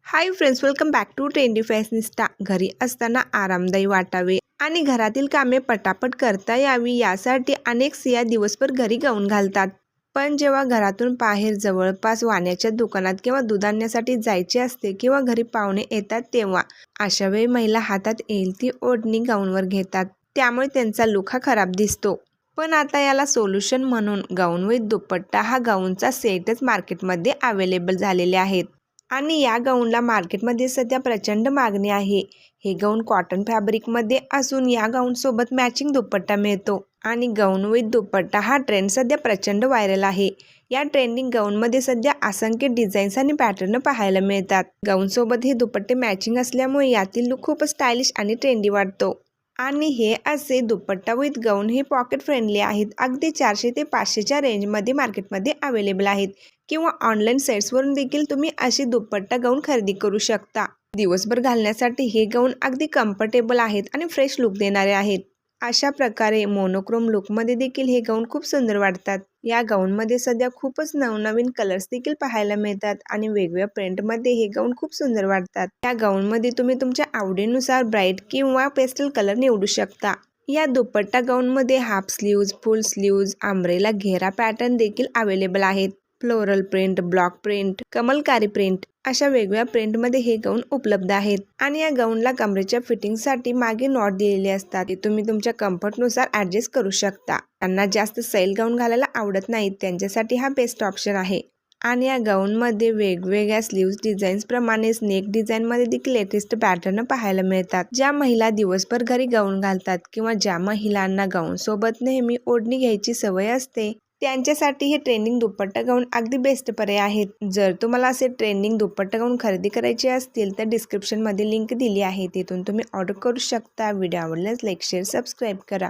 High friends, welcome back to trendy fashionista. घरी असताना आरामदायी वाटावे आणि घरातील कामे पटापट करता यावी यासाठी अनेक स्त्रिया दिवसभर घरी गाऊन घालतात। पण जेव्हा घरातून बाहेर जवळपास वाण्याच्या दुकानात किंवा दूध आणण्यासाठी जायचे असते किंवा घरी पाहुणे येतात तेव्हा अशा वेळी महिला हातात येईल ती ओढणी गाऊनवर घेतात, त्यामुळे त्यांचा लुक हा खराब दिसतो। पण आता याला सोल्युशन म्हणून गाऊन विथ दुपट्टा हा गाऊनचा सेटच मार्केटमध्ये अवेलेबल झालेले आहेत आणि या गाऊनला मार्केटमध्ये सध्या प्रचंड मागणी आहे। हे गाऊन कॉटन फॅब्रिकमध्ये असून या गाऊनसोबत मॅचिंग दुपट्टा मिळतो आणि गाऊन विथ दुपट्टा हा ट्रेंड सध्या प्रचंड व्हायरल आहे। या ट्रेंडिंग गाऊनमध्ये सध्या असंख्य डिझाईन्स आणि पॅटर्न पाहायला मिळतात। गाऊनसोबत हे दुपट्टे मॅचिंग असल्यामुळे यातील लुक खूप स्टायलिश आणि ट्रेंडी वाटतो आणि हे असे दुपट्टा विथ गाऊन हे पॉकेट फ्रेंडली आहेत। अगदी 400 ते 500च्या रेंजमध्ये मार्केटमध्ये अवेलेबल आहेत किंवा ऑनलाईन साईट्सवरून देखील तुम्ही अशी दुपट्टा गाऊन खरेदी करू शकता। दिवसभर घालण्यासाठी हे गाऊन अगदी कम्फर्टेबल आहेत आणि फ्रेश लुक देणारे आहेत। अशा प्रकारे मोनोक्रोम लुकमध्ये देखील हे गाऊन खूप सुंदर वाटतात। या गाऊनमध्ये सध्या खूपच नवनवीन कलर्स देखील पाहायला मिळतात आणि वेगवेगळ्या प्रिंटमध्ये हे गाऊन खूप सुंदर वाटतात। या गाऊनमध्ये तुम्ही तुमच्या आवडीनुसार ब्राईट किंवा पेस्टल कलर निवडू शकता। या दुपट्टा गाऊनमध्ये half sleeves, full sleeves, umbrella घेरा पॅटर्न देखील अवेलेबल आहेत। Floral print, block print, kalamkari print अशा वेगवेगळ्या प्रिंटमध्ये हे गाऊन उपलब्ध आहेत आणि या गाऊनला कमरेच्या फिटिंगसाठी मागे नॉट दिलेले असतात, ते तुम्ही तुमच्या कम्फर्टनुसार ॲडजस्ट करू शकता। त्यांना जास्त सैल गाऊन घालायला आवडत नाही त्यांच्यासाठी हा बेस्ट ऑप्शन आहे। आणि या गाऊनमध्ये वेगवेगळ्या स्लीव्ज डिझाईन्स प्रमाणेच नेक डिझाईनमध्ये देखील लेटेस्ट पॅटर्न पाहायला मिळतात। ज्या महिला दिवसभर घरी गाऊन घालतात किंवा ज्या महिलांना गाऊन सोबत नेहमी ओढणी घ्यायची सवय असते त्यांच्यासाठी हे ट्रेंडिंग दुपट्टा गाऊन अगदी बेस्ट पर्याय आहेत। जर तुम्हाला असे ट्रेंडिंग दुपट्टा गाऊन खरेदी करायचे असतील तर डिस्क्रिप्शनमध्ये लिंक दिली आहे, तिथून तुम्ही ऑर्डर करू शकता। व्हिडिओ आवडल्यास लाईक, शेअर, सबस्क्राईब करा।